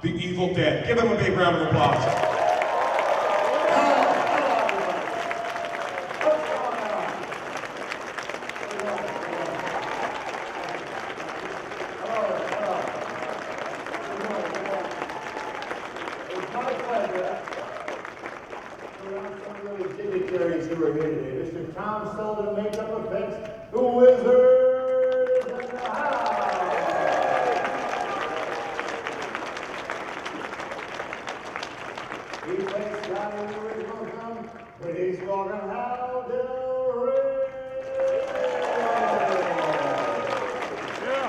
The Evil Dead. Give them a big round of applause. Who are here today. Mr. Tom Sullivan, Makeup Effects, the Wizard is in the house. He plays Johnny in the original film, but he's walking Hal Del Rey. Yeah.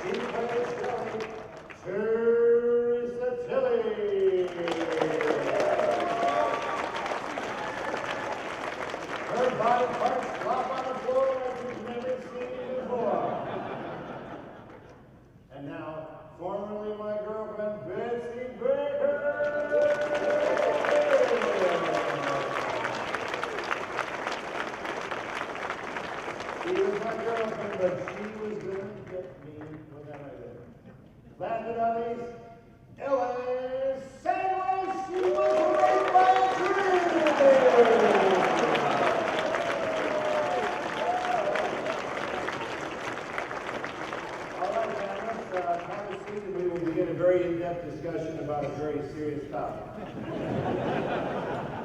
He plays Shelly, Teresa Tilly. Her body parts drop on the floor like you've never seen before. And now, formerly my girlfriend, Betsy Baker. She was my girlfriend, but she was going to get me whenever I did. Last but not least, Ellen Sandwich. She was raised by a tree. We will begin a very in-depth discussion about a very serious topic.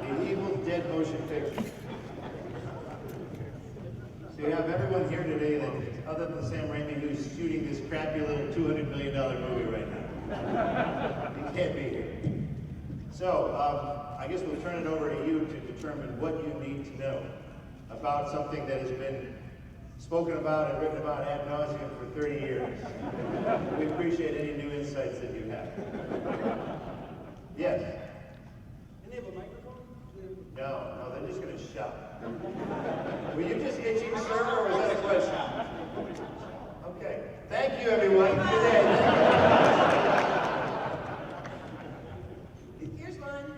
The Evil Dead motion picture. So you have everyone here today that, other than Sam Raimi, who's shooting this crappy little $200 million movie right now. He can't be here. So, I guess we'll turn it over to you to determine what you need to know about something that has been spoken about and written about ad nauseum for 30 years. We appreciate any new insights that you have. Yes? Do they have a microphone? No, they're just going to shout. Were you just itching, sir, or was that a question? Okay. Thank you, everyone. Good day. Here's mine.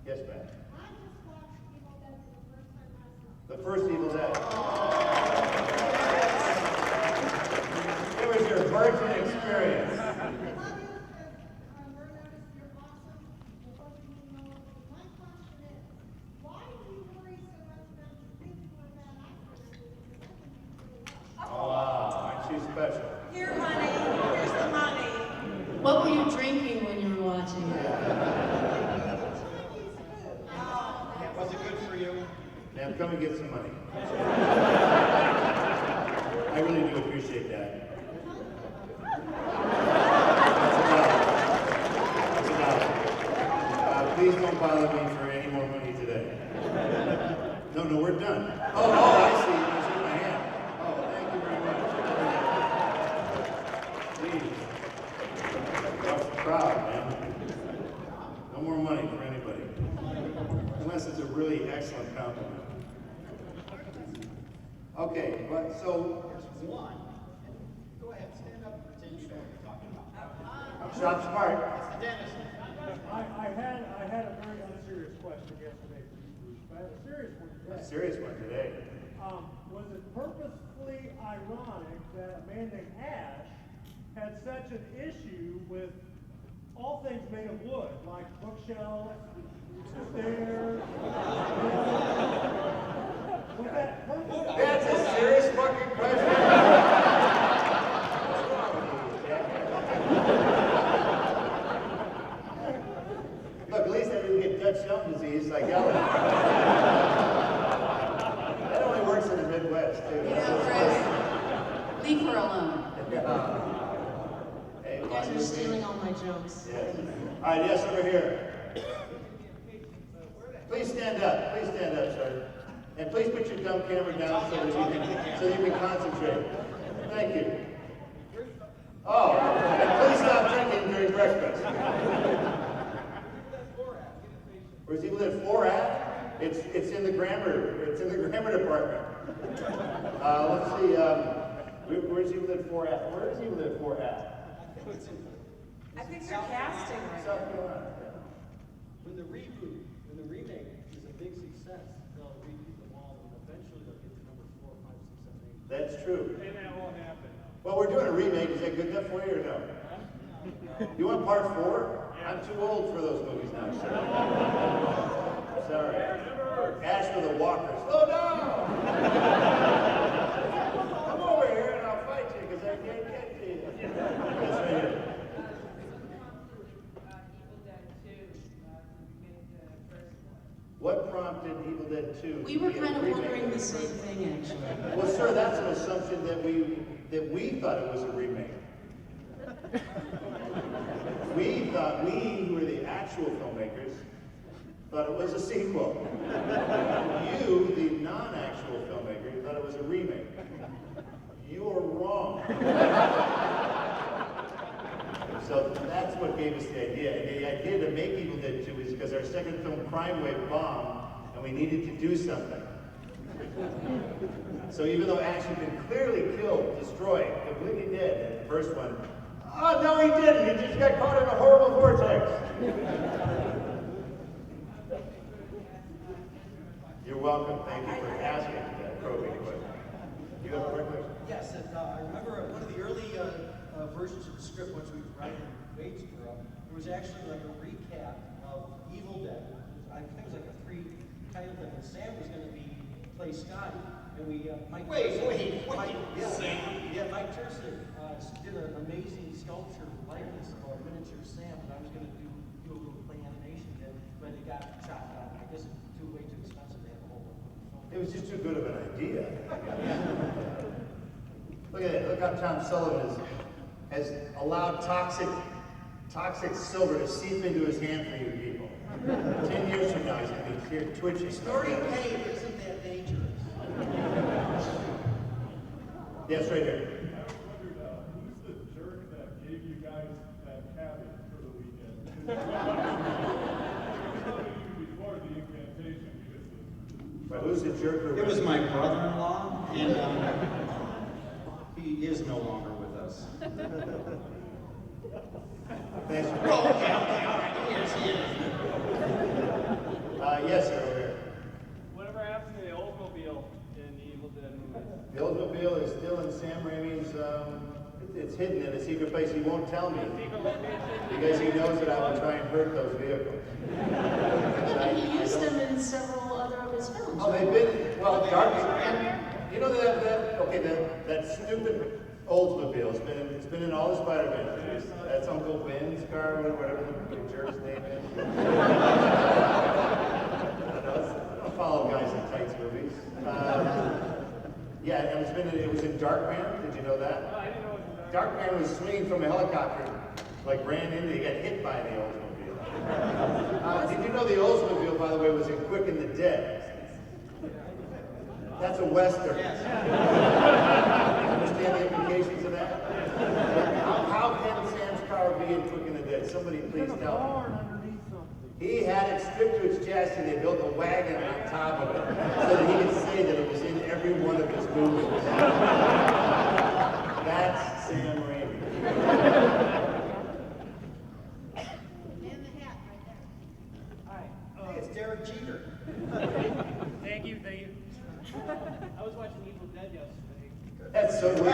Yes, ma'am. I just watched Evil Dead for the first time last night. The first Evil Dead. It was your virgin experience. I love you, and very nice, you're awesome. But what do you know? My question is, why do you worry so much about the people in that actor? Oh, wow. Aren't you special? Here, honey. Here's the money. What were you drinking when you were watching it? Was it good for you? Now, come and get some money. I really do appreciate that. That's about it. Please don't bother me for any more money today. No, we're done. Oh, I see. You see my hand. Oh, thank you very much. Please. That's the crowd, man. No more money for anybody. Unless it's a really excellent compliment. Okay, but so. There's one. Go ahead, stand up and pretend you know what you're talking about. Shop smart. It's the dentist. I had a very unserious question yesterday for you, Bruce, but I have a serious one today. A serious one today. Was it purposefully ironic that a man named Ash had such an issue with all things made of wood, like bookshelves, stairs? Was that purposeful? That's a serious fucking question. Look, at least I didn't get Dutch elm disease like Ellen. That only works in the Midwest, too. Yeah, right. Leave her alone. Hey, You guys are stealing all my jokes. yes. All right, yes, over here. Please stand up. Please stand up, sir. And please put your dumb camera down so that you can concentrate. Thank you. Oh, and please stop drinking during breakfast. Where's Evil Dead 4 at? It's in the grammar. It's in the grammar department. Let's see. Where's Evil Dead 4 at? Where is Evil Dead 4 at? I think they're casting right now. South Carolina. When the reboot, when the remake is a big success, they'll redo them all, and eventually they'll get to numbers 4, 5, 6, 7, 8. That's true. And that won't happen. Well, we're doing a remake. Is that good enough for you or no? You want part 4? I'm too old for those movies now, sir. Sorry. Ash for the Walker. Slow down! Come over here and I'll fight you because I can't get to you. Yes, right here. What prompted Evil Dead 2? We were kind of wondering the same thing, actually. Well, sir, that's an assumption that we thought it was a remake. We thought, we who were the actual filmmakers, thought it was a sequel. You, the non-actual filmmaker, thought it was a remake. You're wrong. So that's what gave us the idea. And the idea to make Evil Dead 2 is because our second film, Crime Wave, bombed, and we needed to do something. So even though Ash had been clearly killed, destroyed, completely dead in the first one, oh, no, he didn't. He just got caught in a horrible vortex. You're welcome. Thank you for asking that probing question. You have a quick question? Yes, and I remember one of the early versions of the script, once we were writing Wadesboro, there was actually like a recap of Evil Dead. I think it was like a 3-title thing, and Sam was going to play Scotty. And we, Mike Turson did an amazing sculpture likeness of our miniature Sam, and I was going to do a little play animation then, but it got chopped out. I guess it's way too expensive to have a whole one. It was just too good of an idea. Look at it. Look how Tom Sullivan has allowed toxic silver to seep into his hand for you people. 10 years from now, he's going to be here twitching. Storing pain isn't that dangerous. Yes, right here. I wondered, who's the jerk that gave you guys that cabin for the weekend? Before the incantation, But who's the jerk? It was my brother-in-law, and he is no longer with us. Thanks for Oh, okay, all right. Yes, he is. yes, sir, over here. Whatever happened to the Oldsmobile in the Evil Dead movies? The Oldsmobile is still in Sam Raimi's, it's hidden in a secret place. He won't tell me because he knows that I will try and hurt those vehicles. And he used them in several other of his films. Oh, they've been, well, you know that stupid Oldsmobile, it's been in all the Spider-Man movies. That's Uncle Ben's car, whatever the jerk's name is. I don't follow guys in tights movies. Yeah, and it was in Darkman. Did you know that? Oh, I didn't know it was Darkman was swinging from a helicopter, like ran into, he got hit by the Oldsmobile. Did you know the Oldsmobile, by the way, was in Quick and the Dead? That's a Western. Yes. Understand the implications of that? How can Sam's car be in Quick and the Dead? Somebody please tell me. He had it stripped to its chassis, and they built a wagon on top of it so that he could say that it was in every one of his movies. That's Sam Raimi. And the hat right there. Hi. Hey, it's Derek Jeter. Thank you. I was watching Evil Dead yesterday. That's so weird.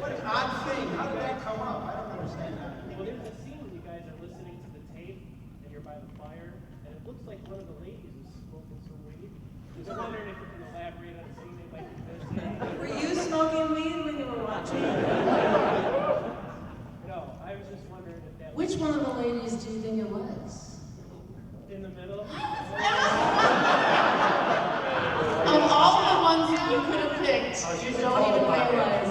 What an odd thing. How did that come up? I don't understand that. Well, there's a scene when you guys are listening to the tape and you're by the fire, and it looks like one of the ladies is smoking some weed. Just wondering if you can elaborate on a scene they might be missing. Were you smoking weed when you were watching? No, I was just wondering if that Which one of the ladies do you think it was? in the middle. Of all the ones that you could have picked, you don't even realize.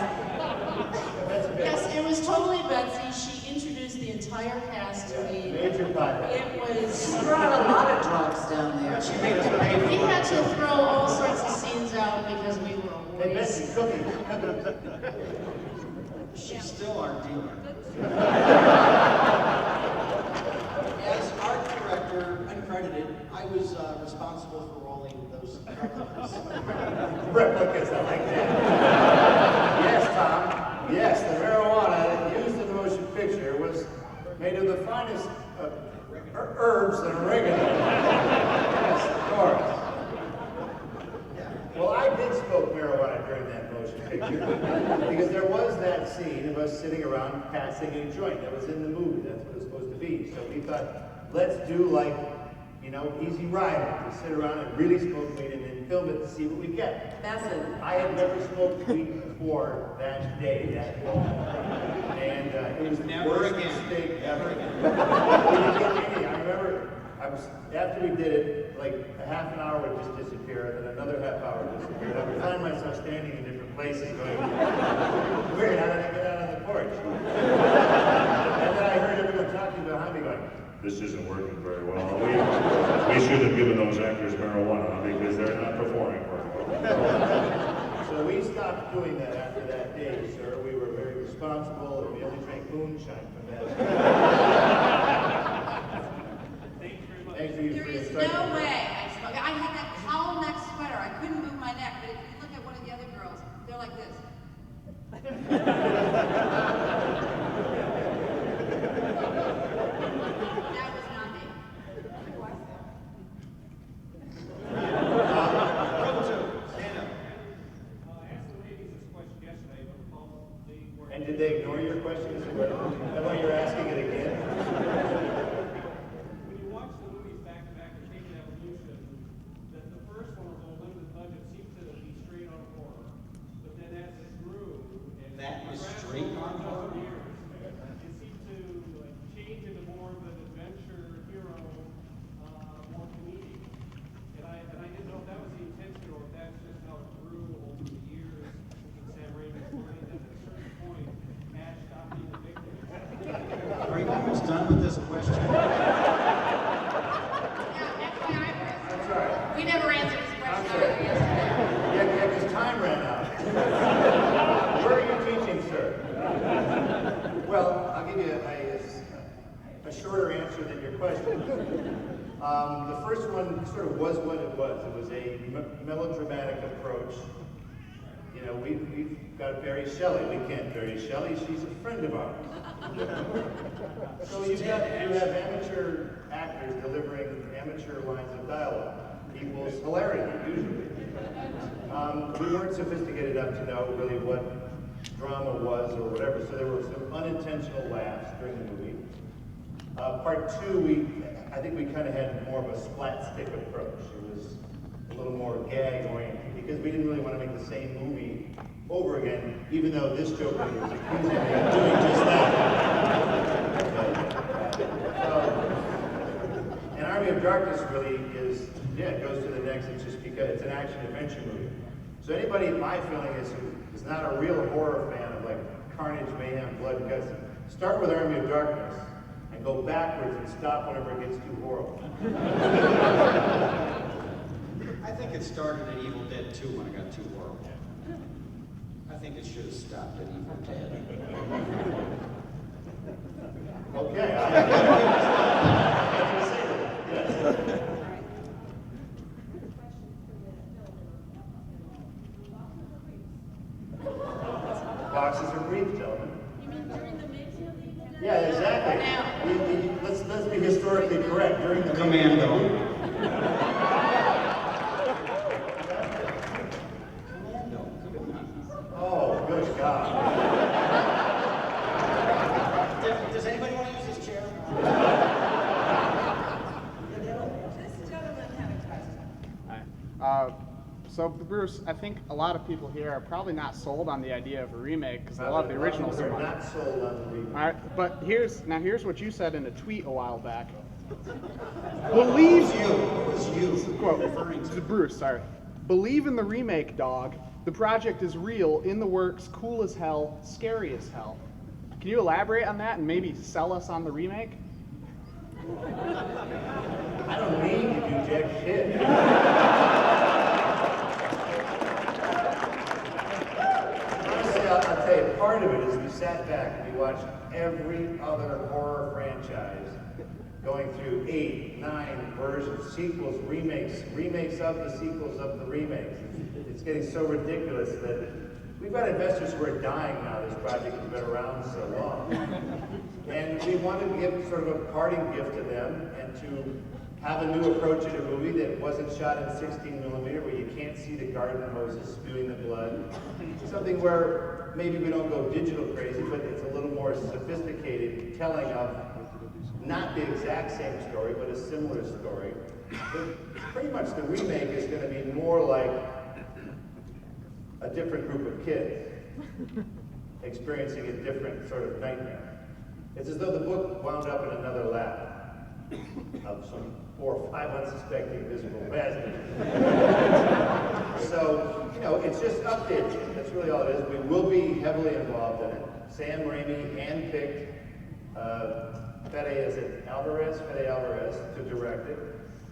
Yes, it was totally Betsy. She introduced the entire cast to me. Major podcast. It was. She brought a lot of drugs down there. She made us pay We for had to throw all sorts of scenes out because we were Hey, always. Betsy, cookie. She's still our dealer. As art director, uncredited, I was responsible for rolling those replicas. Replicas, I like that. Yes, Tom. Yes, the marijuana used in the motion picture was made of the finest herbs and oregano. Yes, of course. Well, I did smoke marijuana during that motion picture because there was that scene of us sitting around passing a joint. That was in the movie. That's what it was supposed to be. So we thought, let's do like, you know, Easy Rider. To sit around and really smoke weed and then film it to see what we get. That's it. I had never smoked weed before that day, that moment. And it was the Never worst again. mistake ever. I remember, after we did it, like a half an hour would just disappear, then another half hour would disappear. And I would find myself standing in different places going, weird, how did I get out on the porch? And then I heard everyone talking behind me going, This isn't working very well. We should have given those actors marijuana because they're not performing very well. So we stopped doing that after that day, sir. We were very responsible, and we only drank moonshine from that. Thank you very much. Thank you There for your is excitement. no way I smoked. I had that cowl neck sweater. I couldn't move my neck, but if you look at one of the other girls, they're like this. That was not me. Stand up. I asked the ladies this question yesterday, but Paul, they were. And did they ignore your questions? Is that why you're asking it again? When you watch the movies back to back, The Taken Evolution, the first one, although limited budget, seemed to be straight on horror. But then as it grew, and That was progressed straight over on a horror? dozen years, it seemed to like change into more of an adventure hero, more comedic. And I didn't know if that was the intention or if that's just how it grew over the years in Sam Raimi's mind. That at a certain point, Ash stopped being a victim. Are you almost done with this question? I'm sorry. We never answered this I'm question sorry. either yesterday. Yeah, because time ran out. Where are you teaching, sir? Well, I'll give you a shorter answer than your question. The first one sort of was what it was. It was a melodramatic approach. You know, we've got Barry Shelley. We can't bury Shelley. She's a friend of ours. So you have amateur actors delivering amateur lines of dialogue. Equals hilarity, usually. We weren't sophisticated enough to know really what drama was or whatever, so there were some unintentional laughs during the movie. Part two, I think we kind of had more of a splat stick approach. It was a little more gag oriented because we didn't really want to make the same movie over again, even though this Joker was accusing me of doing just that. And Army of Darkness really is, yeah, it goes to the next. It's just because it's an action adventure movie. So anybody, my feeling is, who is not a real horror fan of like carnage, mayhem, blood, and guts, start with Army of Darkness and go backwards and stop whenever it gets too horrible. I think it started at Evil Dead 2 when it got too horrible. I think it should have stopped at Evil Dead. Okay. I can say that. Yes. Boxes are brief, gentlemen. You mean during the making of the Evil Dead? Yeah, exactly. Let's be historically correct. During the Commando. Oh, good God. Does anybody want to use this chair? This gentleman had a question. So Bruce, I think a lot of people here are probably not sold on the idea of a remake because they love the original so We're much. not sold on the remake. All right, but here's what you said in a tweet a while back. Believe It was you. quote, Referring to. Bruce, sorry. Believe in the remake, dog. The project is real, in the works, cool as hell, scary as hell. Can you elaborate on that and maybe sell us on the remake? I don't mean to do jack shit. Honestly, I'll tell you, part of it is we sat back and we watched every other horror franchise going through 8, 9 versions, sequels, remakes of the sequels of the remakes. It's getting so ridiculous that we've got investors who are dying now. This project has been around so long. And we wanted to give sort of a parting gift to them and to have a new approach in a movie that wasn't shot in 16mm, where you can't see the garden hoses spewing the blood. Something where maybe we don't go digital crazy, but it's a little more sophisticated telling of not the exact same story, but a similar story. Pretty much the remake is going to be more like a different group of kids experiencing a different sort of nightmare. It's as though the book wound up in another lab of some 4 or 5 unsuspecting visible bastards. So, you know, it's just updated. That's really all it is. We will be heavily involved in it. Sam Raimi handpicked Fede Alvarez to direct it.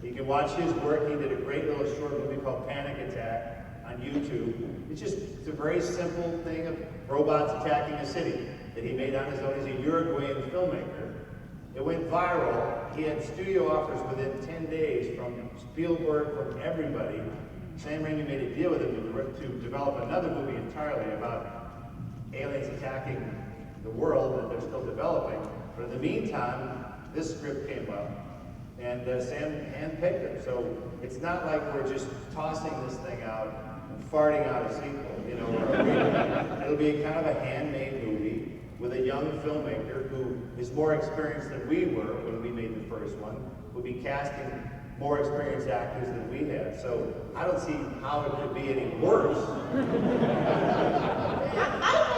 You can watch his work. He did a great little short movie called Panic Attack on YouTube. It's a very simple thing of robots attacking a city that he made on his own. He's a Uruguayan filmmaker. It went viral. He had studio offers within 10 days from Spielberg, from everybody. Sam Raimi made a deal with him to develop another movie entirely about aliens attacking the world that they're still developing. But in the meantime, this script came up, and Sam handpicked it. So it's not like we're just tossing this thing out and farting out a sequel, you know. It'll be kind of a handmade movie with a young filmmaker who is more experienced than we were when we made the first one. We'll be casting more experienced actors than we had. So I don't see how it could be any worse. I'd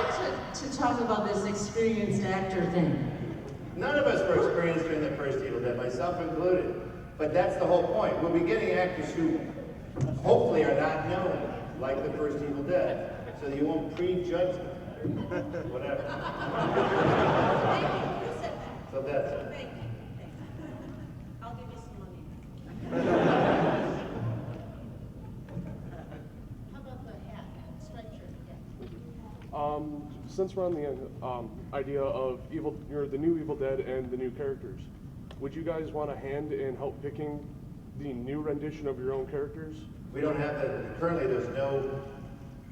like to talk about this experienced actor thing. None of us were experienced during the first Evil Dead, myself included. But that's the whole point. We'll be getting actors who hopefully are not known, like the first Evil Dead, so that you won't prejudge them. Whatever. So that's it. Thank you. I'll give you some money. How about the hat, striped shirt, yeah. Since we're on the idea of the new Evil Dead and the new characters, would you guys want a hand in help picking the new rendition of your own characters? We don't have that. Currently, there's no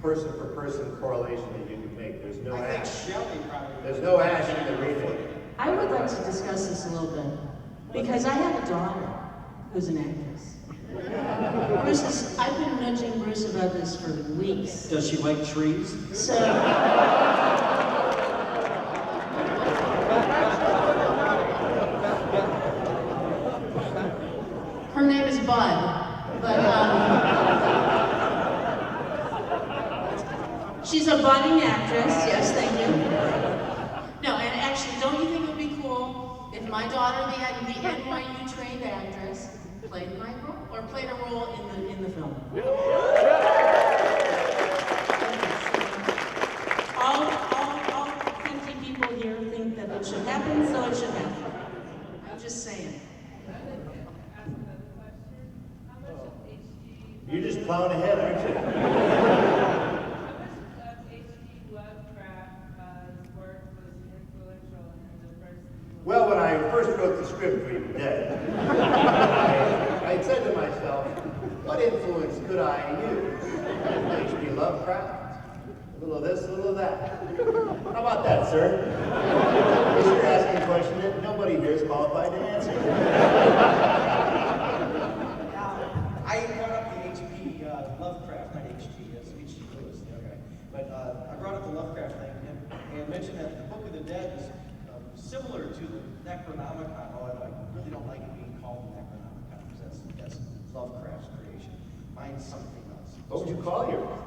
person-for-person correlation that you can make. There's no I think Ash. Shelley probably. There's no Ash in the remake. I would like to discuss this a little bit, because I have a daughter who's an actress. I've been nudging Bruce about this for weeks. Does she like trees? So, her name is Bud, but she's a budding actress. Yes, thank you. No, and actually, don't you think it would be cool if my daughter, the NYU trained actress, played my role or played a role in the film? All 50 people here think that it should happen, so it should happen. I'm just saying. You're just plowing ahead, aren't you? Well, when I first wrote the script for Evil Dead, I said to myself, what influence could I use? H.P. Lovecraft? A little of this, a little of that. How about that, sir? Because you're asking a question that nobody here is qualified to answer. I brought up the H.P. Lovecraft, not H.G. That's H.G. Lewis, the other guy. But I brought up the Lovecraft thing and mentioned that the Book of the Dead is similar to the Necronomicon, although I really don't like it being called the Necronomicon, because that's Lovecraft's creation. Mine's something else. What would you call yours?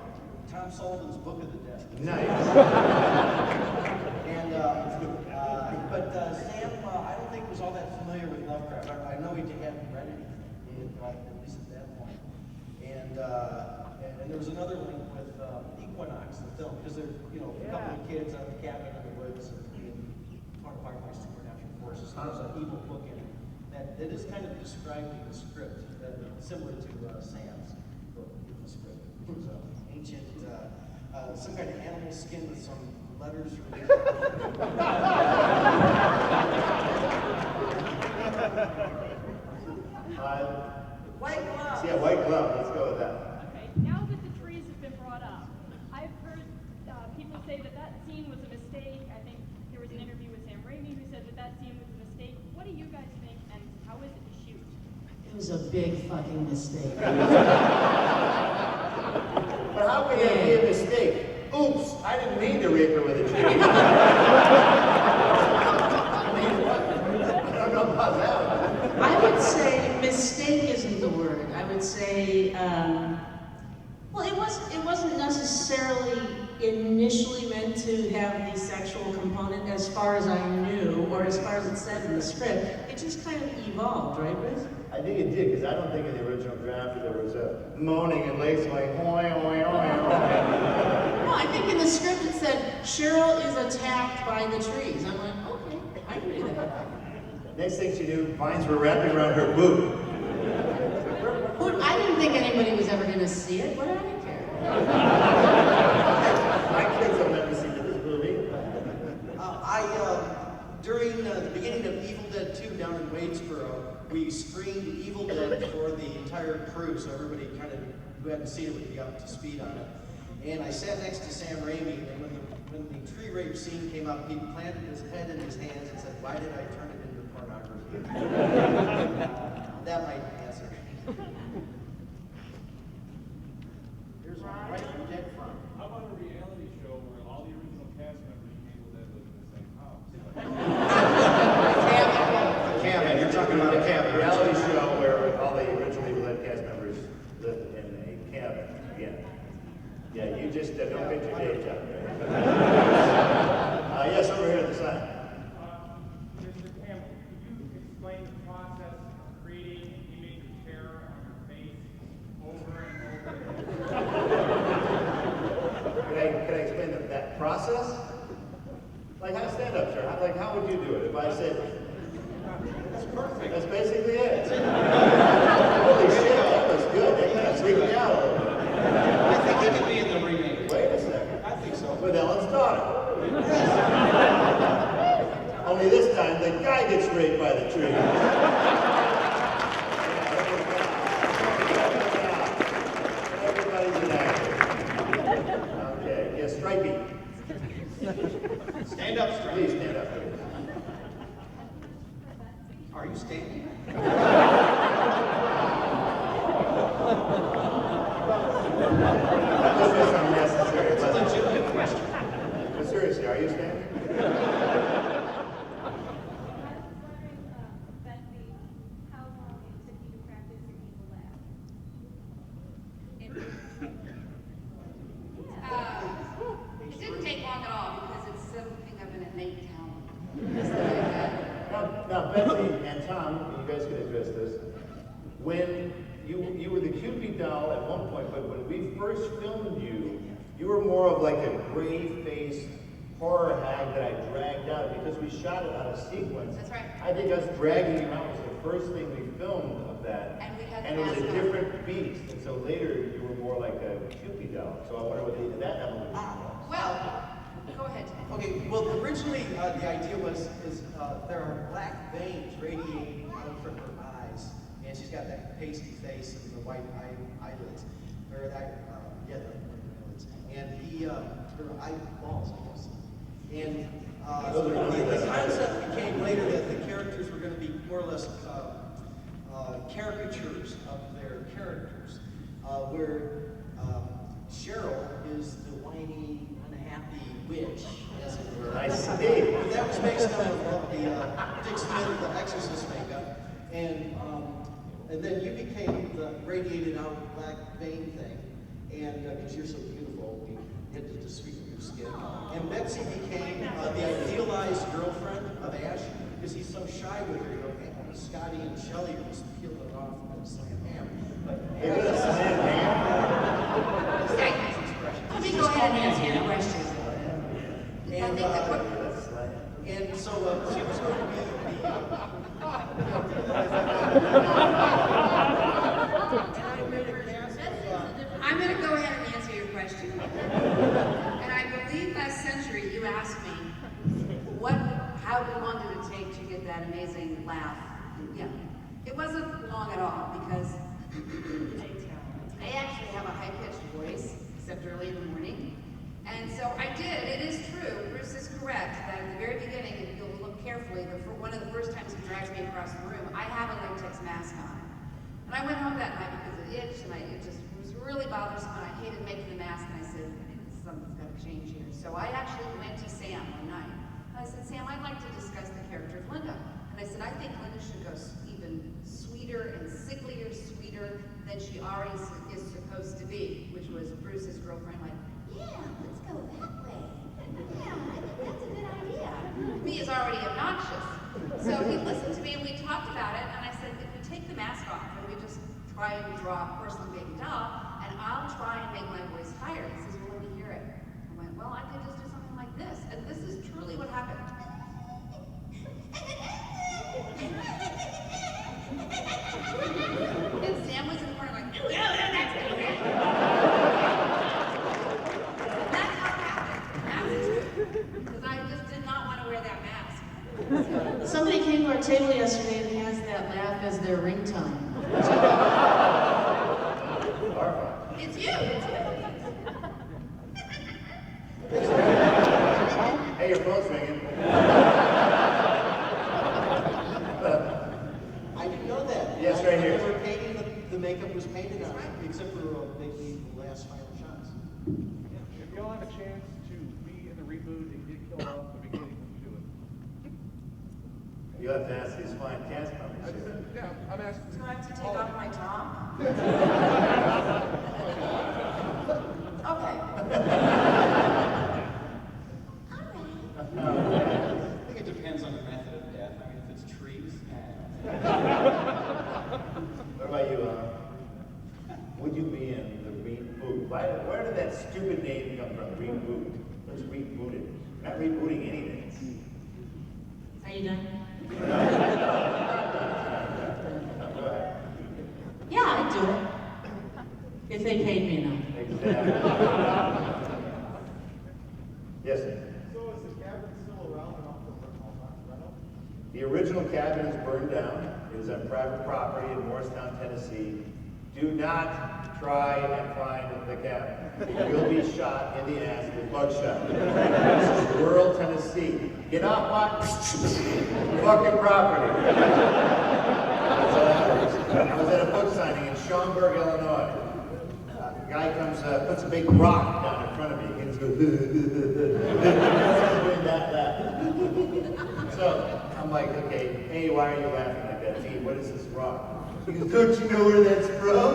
Tom Sullivan's Book of the Dead. Nice. And, Sam, I don't think was all that familiar with Lovecraft. I know he hadn't read anything, at least at that point. And there was another link with Equinox, the film, because they're, a couple of kids on the cabin in the woods and being torn apart by supernatural forces. So there's an evil book in it that is kind of described in the script, similar to Sam's book in the script. It was ancient, some kind of animal skin with some letters. White glove. Yeah, white glove. Let's go with that. Okay, now that the trees have been brought up, I've heard people say that scene was a mistake. I think there was an interview with Sam Raimi who said that scene was a mistake. What do you guys think, and how is it to shoot? It was a big fucking mistake. But how could that be a mistake? Oops, I didn't mean to rape her with a tree. I mean, what? I don't know about that one. I would say mistake isn't the word. I would say, well, it wasn't necessarily initially meant to have the sexual component as far as I knew, or as far as it said in the script. It just kind of evolved, right, Bruce? I think it did, because I don't think in the original draft there was a moaning and Lake's going, oi, oi, oi, oi. No, I think in the script it said, Cheryl is attacked by the trees. I'm like, okay, I can do that. Next thing she knew, vines were wrapping around her boob. I didn't think anybody was ever going to see it. What did I care? My kids have never seen this movie. During the beginning of Evil Dead 2 down in Wadesboro, we screened Evil Dead for the entire crew, so everybody kind of who hadn't seen it would be up to speed on it. And I sat next to Sam Raimi, and when the tree rape scene came up, he planted his head in his hands and said, "Why did I turn it into pornography?" That might answer. Here's one right from dead front. How about a reality show where all the original cast members of Evil Dead live in the same house? Cabin, you're talking about a cabin. A reality show where all the original Evil Dead cast members live in a cabin. Yeah, you just don't get your day job, right? Yes, over here at the side. Mr. Campbell, could you explain the process of creating an image of terror on your face over and over? Can I explain that process? Like how stand-up, sure. How would you do it if I said, that's perfect. That's basically it. Holy shit, that was good. That kind of freaked me out a little bit. I think he could be in the remake. Wait a second. I think so. With Ellen's daughter. Only this time, the guy gets raped by the tree. Everybody's an actor. Okay, yeah, Stripey. Stand up, Strike. Please stand up. Are you standing? This is unnecessary. It's a legitimate question. But seriously, are you standing? It didn't take long at all because it's something of an innate talent. Now, Betsy and Tom, you guys can address this. When you were the Cupid doll at one point, but when we first filmed you, you were more of like a gray-faced horror hag that I dragged out because we shot it on a sequence. That's right. I think us dragging you out was the first thing we filmed of that. And we had and the it was a mask on. different beast. And so later you were more like a Cupid doll. So I wonder what that evolution was. Well, go ahead, Tom. Okay, well, originally the idea was there are black veins radiating out from her eyes, and she's got that pasty face and the white eyelids, or that, yeah, the eyelids, and her eyeballs, I guess. And the concept became later that the characters were going to be more or less caricatures of their characters, where Cheryl is the whiny, unhappy witch, as it were. I see. But that was based on the Dick Smith, the Exorcist makeup, and then you became the radiated out black vein thing, and because you're so beautiful, we hinted to sweeten your skin. And Betsy became the idealized girlfriend of Ash, because he's so shy with her. You know, Scotty and Shelley just peeled it off and slam ham. But You're gonna slam ham? Let me go ahead and answer your question. And so she was going to be I'm going to go ahead and answer your question. And I believe last century you asked me how long did it take to get that amazing laugh? Yeah, it wasn't long at all because I actually have a high-pitched voice, except early in the morning. And so I did. It is true. Bruce is correct that at the very beginning, if you'll look carefully, one of the first times he drags me across the room, I have a latex mask on. And I went home that night because it itched and it just was really bothersome and I hated making the mask and I said, something's got to change here. So I actually went to Sam one night. And I said, Sam, I'd like to discuss the character of Linda. And I said, I think Linda should go even sweeter and sicklier sweeter than she already is supposed to be, which was Bruce's girlfriend like, yeah, let's go that way. Yeah, I think that's a good idea. Me is already obnoxious. So he listened to me and we talked about it and I said, if we take the mask off and we just try and draw a porcelain baby doll and I'll try and make my voice higher. He says, well, let me hear it. I went, well, I could just do something like this. And this is truly what happened. And Sam was in the corner like, yeah, that's good. That's how it happened. That's the truth. Because I just did not want to wear that mask. Somebody came to our table yesterday and has that laugh as their ringtone. It's you. It's you. Hey, your phone's ringing. I didn't know that. Yes, right here. They were painting, the makeup was painted on it, except for the last final shots. If y'all have a chance to be in the reboot and get killed off at the beginning, would you do it? You'll have to ask these fine cast members here. Yeah, I'm asking. Do I have to take off my top? I think it depends on the method of death. I mean, if it's trees. What about you, would you be in the reboot? Where did that stupid name come from? Reboot. Let's reboot it. We're not rebooting anything. Are you done? Go ahead. Yeah, I'd do it. If they paid me enough. Exactly. Yes, sir. So is the cabin still around and off the rental? The original cabin is burned down. It is on private property in Morristown, Tennessee. Do not try and find the cabin. You will be shot in the ass with buckshot. This is rural Tennessee. Get off my fucking property. I was at a book signing in Schaumburg, Illinois. A guy comes, puts a big rock down in front of me. He goes, doing that. So I'm like, okay, hey, why are you laughing like that? Hey, what is this rock? He goes, don't you know where that's from?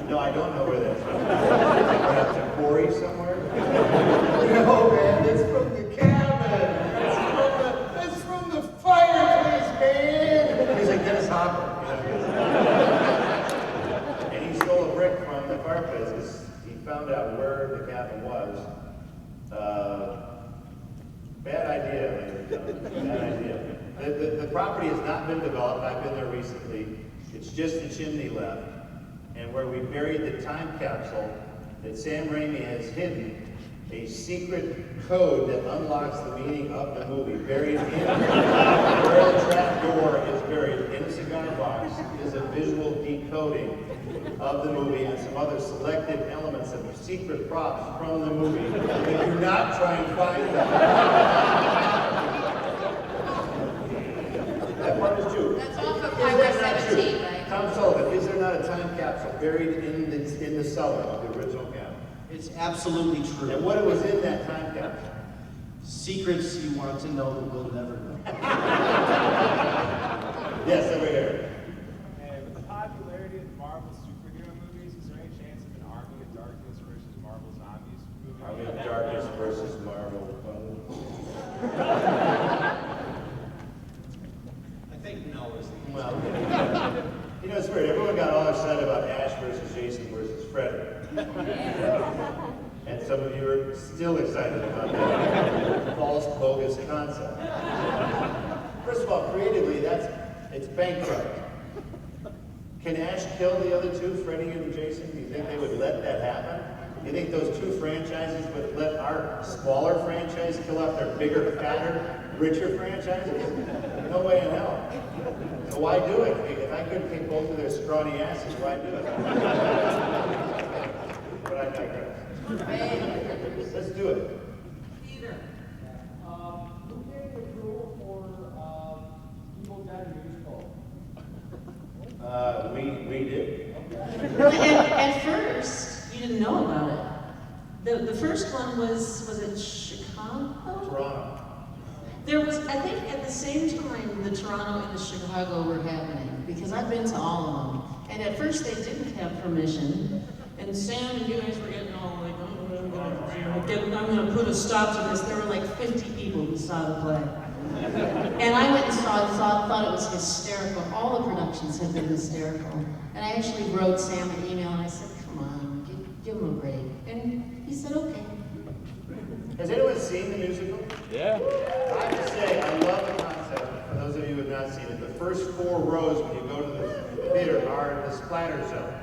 No, I don't know where that's from. Perhaps a quarry somewhere? No, man, that's from the cabin. That's from the fireplace, man. He's like Dennis Hopper, you know? And he stole a brick from the fireplace because he found out where the cabin was. Bad idea, ladies and gentlemen. Bad idea. The property has not been developed. I've been there recently. It's just a chimney left. And where we buried the time capsule that Sam Raimi has hidden a secret code that unlocks the meaning of the movie. Buried in where the trap door is buried in a cigar box is a visual decoding of the movie and some other selected elements of secret props from the movie. And do not try and find them. That part is true. That's off of Is that not 517, true? right? Tom Sullivan, is there not a time capsule buried in the cellar of the original cabin? It's absolutely true. And what was in that time capsule? Secrets you want to know but will never know. Yes, over here. And with the popularity of Marvel superhero movies, is there any chance of an Army of Darkness versus Marvel Zombies movie? Army of Darkness versus Marvel. I think no is the Well, you know, it's weird. Everyone got all excited about Ash versus Jason versus Freddy. And some of you are still excited about that false, bogus concept. First of all, creatively, it's bankrupt. Can Ash kill the other two, Freddy and Jason? Do you think they would let that happen? Do you think those two franchises would let our smaller franchise kill off their bigger, fatter, richer franchises? No way in hell. So why do it? If I couldn't kick both of their scrawny asses, why do it? But I digress. Let's do it. Peter. Who gave the approval for Evil Dead musical? At first, you didn't know about it. The first one was it Chicago? Toronto. There was, I think at the same time, the Toronto and the Chicago were happening, because I've been to all of them. And at first they didn't have permission, and Sam and you guys were getting all like, I'm gonna put a stop to this. There were like 50 people who saw the play. And I went and saw it, thought it was hysterical. All the productions have been hysterical. And I actually wrote Sam an email and I said, come on, give him a break. And he said, okay. Has anyone seen the musical? Yeah. I have to say, I love the concept. For those of you who have not seen it, the first 4 rows when you go to the theater are the splatter zone.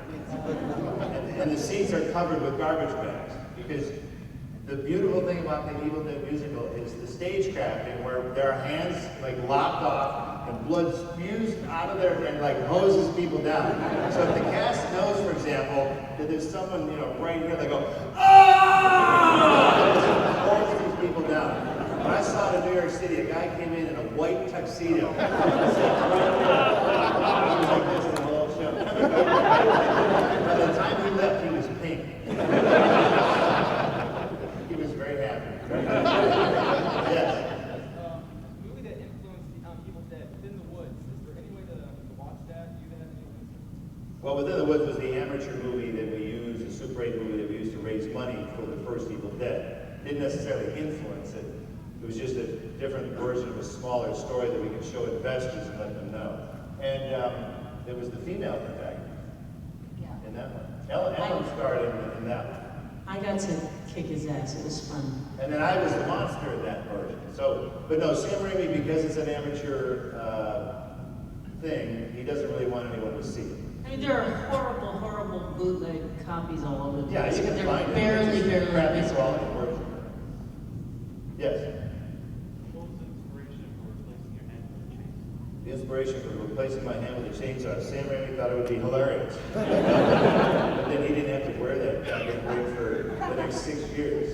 And the seats are covered with garbage bags. Because the beautiful thing about the Evil Dead musical is the stage crafting, where there are hands like lopped off and blood spews out of there and like hoses people down. So if the cast knows, for example, that there's someone, you know, right here, they go, ah! Hose these people down. When I saw it in New York City, a guy came in a white tuxedo. He was like this the whole show. By the time he left, he was pink. He was very happy. Yes. Movie that influenced Evil Dead, Within the Woods. Is there any way to watch that? Do you have any? Well, Within the Woods was the amateur movie that we used, a Super 8 movie that we used to raise money for the first Evil Dead. Didn't necessarily influence it. It was just a different version of a smaller story that we could show investors and let them know. And there was the female protagonist in that one. Ellen starred in that one. I got to kick his ass. It was fun. And then I was the monster in that version. So, but no, Sam Raimi, because it's an amateur thing, he doesn't really want anyone to see it. I mean, there are horrible, horrible bootleg copies all over the place. Yeah, you can They're find barely, it. barely Crappy visible. quality version. Yes. What was the inspiration for replacing your hand with a chainsaw? The inspiration for replacing my hand with a chainsaw. Sam Raimi thought it would be hilarious. But then he didn't have to wear that goddamn rig for the next 6 years.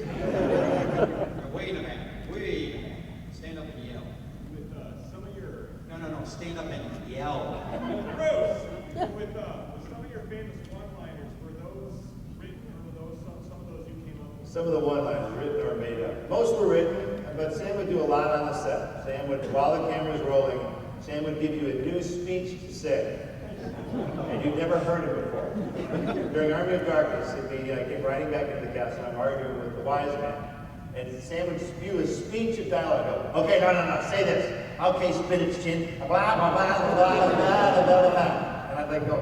Wait a minute. Stand up and yell. With some of your No, stand up and yell. Bruce, with some of your famous one-liners, were those written or were those some of those you came up with? Some of the one-liners written or made up. Most were written, but Sam would do a lot on the set. Sam would, while the camera was rolling, Sam would give you a new speech to say. And you'd never heard it before. During Army of Darkness, I came riding back into the castle, I'm arguing with the wise man. And Sam would spew a speech of dialogue. Go, okay, no, say this. Okay, spinach chin. Blah, blah, blah, blah, blah, blah, blah, blah. And I'd like go,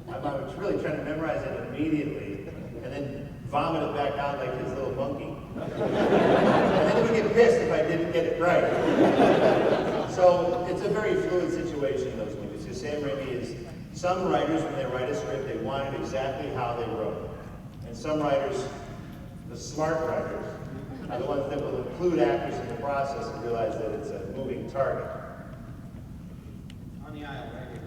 I was really trying to memorize it immediately, and then vomit it back out like his little monkey. And then he would get pissed if I didn't get it right. So it's a very fluid situation in those movies. Because Sam Raimi is, some writers, when they write a script, they want it exactly how they wrote it. And some writers, the smart writers, are the ones that will include actors in the process and realize that it's a moving target. On the aisle, right here.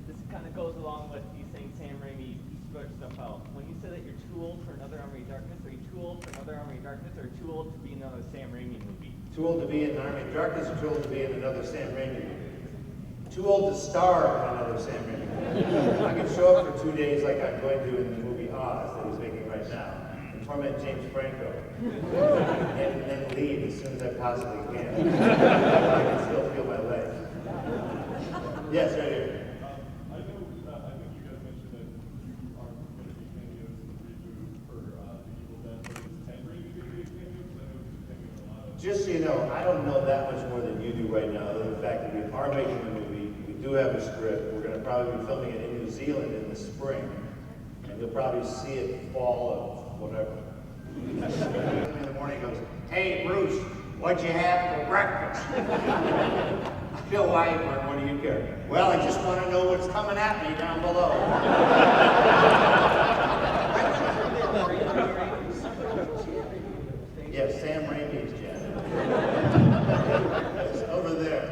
This kind of goes along with you saying Sam Raimi spread stuff out. When you say that you're too old for another Army of Darkness, are you too old for another Army of Darkness, or too old to be in another Sam Raimi movie? Too old to be in Army of Darkness, or too old to be in another Sam Raimi movie? Too old to star in another Sam Raimi movie. I could show up for 2 days like I'm going to in the movie Oz that he's making right now, and torment James Franco, and then leave as soon as I possibly can. I can still feel my legs. Yes, right here. I think you guys mentioned that you are going to be cameos in the reboot for the Evil Dead. But is Sam Raimi going to be a cameo? Because I know he's cameo a lot of. Just so you know, I don't know that much more than you do right now, other than the fact that we are making the movie. We do have a script. We're going to probably be filming it in New Zealand in the spring. And you'll probably see it fall of whatever. In the morning he goes, hey, Bruce, what'd you have for breakfast? Bill Wyburn, what do you care? Well, I just want to know what's coming at me down below. Yes, Sam Raimi's janitor. It's over there.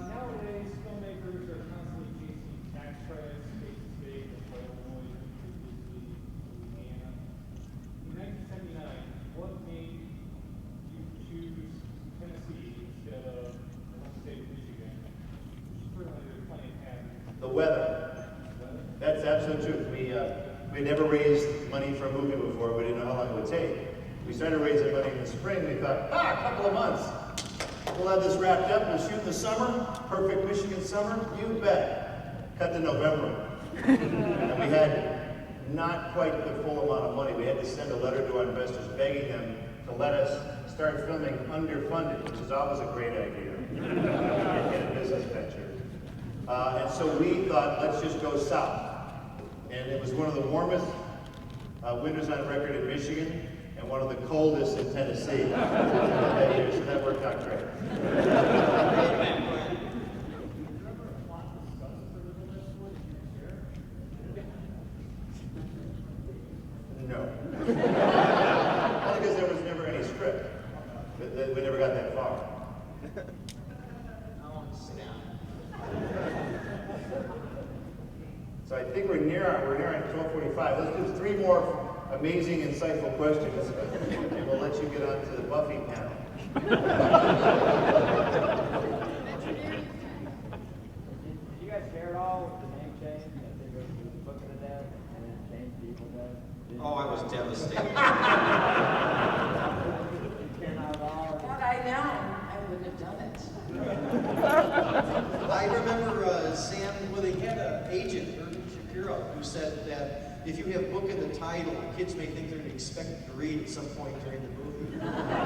Nowadays, filmmakers are constantly chasing tax credits, state to state, Illinois, Louisiana. In 1979, what made you choose Tennessee instead of the home state of Michigan? Certainly, there's plenty of hazards. The weather. we never raised money for a movie before. We didn't know how long it would take. We started raising money in the spring. We thought, a couple of months. We'll have this wrapped up. We'll shoot in the summer. Perfect Michigan summer. You bet. Cut to November. And we had not quite the full amount of money. We had to send a letter to our investors begging them to let us start filming underfunded, which is always a great idea in a business venture. And so we thought, let's just go south. And it was one of the warmest winters on record in Michigan and one of the coldest in Tennessee that year, so that worked out great. No. Only because there was never any script. We never got that far. So I think we're near on 12:45. Let's do 3 more amazing, insightful questions, and we'll let you get on to the Buffy panel. Did you guys care at all with the name change? That they go to the Book of the Dead and then change to Evil Dead? Oh, I was devastated. Had I known, I wouldn't have done it. I remember Sam, well, they had an agent, Shapiro, who said that if you have book in the title, kids may think they're expected to read at some point during the movie.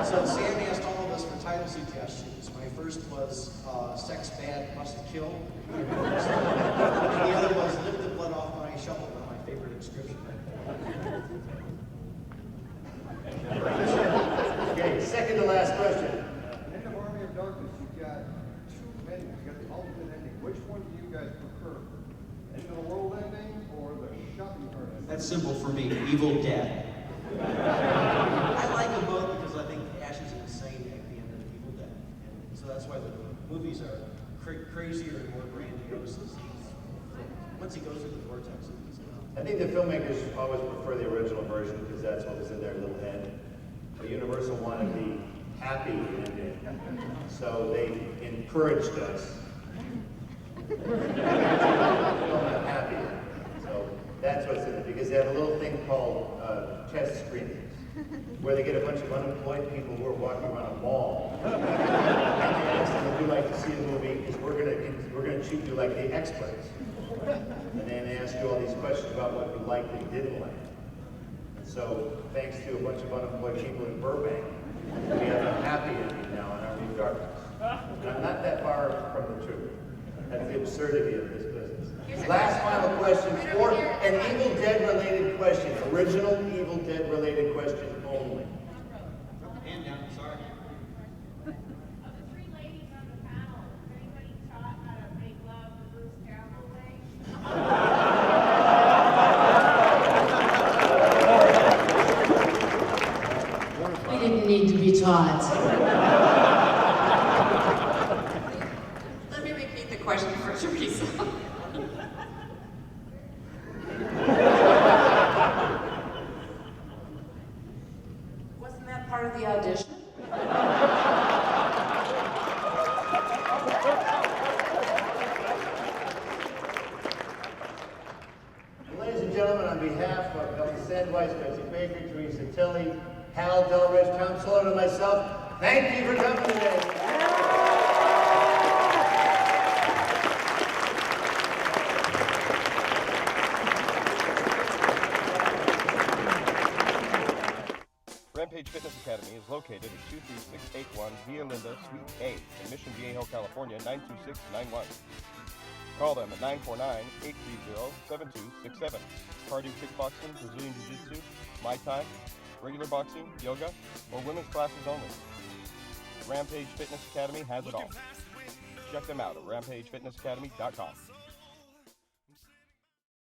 So Sam asked all of us for title suggestions. My first was Sex Bad Must Kill. And the other was Lick the Blood Off My Shovel, one of my favorite inscriptions. Okay, second to last question. In the Army of Darkness, you've got 2 endings. You've got the ultimate ending. Which one do you guys prefer? End of the world ending or the shopping cart ending? That's simple for me. Evil Dead. I like them both because I think Ash is insane at the end of Evil Dead. And so that's why the movies are crazier and more grandiose. Once he goes through the vortex. I think the filmmakers always prefer the original version because that's what was in their little head. But Universal wanted the happy ending, so they encouraged us. Happy. So that's what's in it because they have a little thing called test screenings, where they get a bunch of unemployed people who are walking around a mall. And they ask them, would you like to see a movie? Because we're gonna treat you like the experts. And then they ask you all these questions about what you liked and didn't like. And so, thanks to a bunch of unemployed people in Burbank, we have a happy ending now in Army of Darkness. And I'm not that far from the truth. That's the absurdity of this business. Last final question for an Evil Dead related question. Original Evil Dead related question only. Hand down, sorry. Of the 3 ladies on the panel, has anybody taught how to make love the Bruce Campbell way? We didn't need to be taught. Let me repeat the question for Teresa. Wasn't that part of the audition? Ladies and gentlemen, on behalf of Elsie Sandweiss, Betsy Baker, Teresa Tilley, Hal Delridge, Tom Sloan, and myself, thank you for coming today. Rampage Fitness Academy is located at 23681 Via Linda, Suite A in Mission Viejo, California, 92691. Call them at 949-830-7267. Cardio kickboxing, Brazilian Jiu-Jitsu, Muay Thai, regular boxing, yoga, or women's classes only. Rampage Fitness Academy has it all. Check them out at rampagefitnessacademy.com.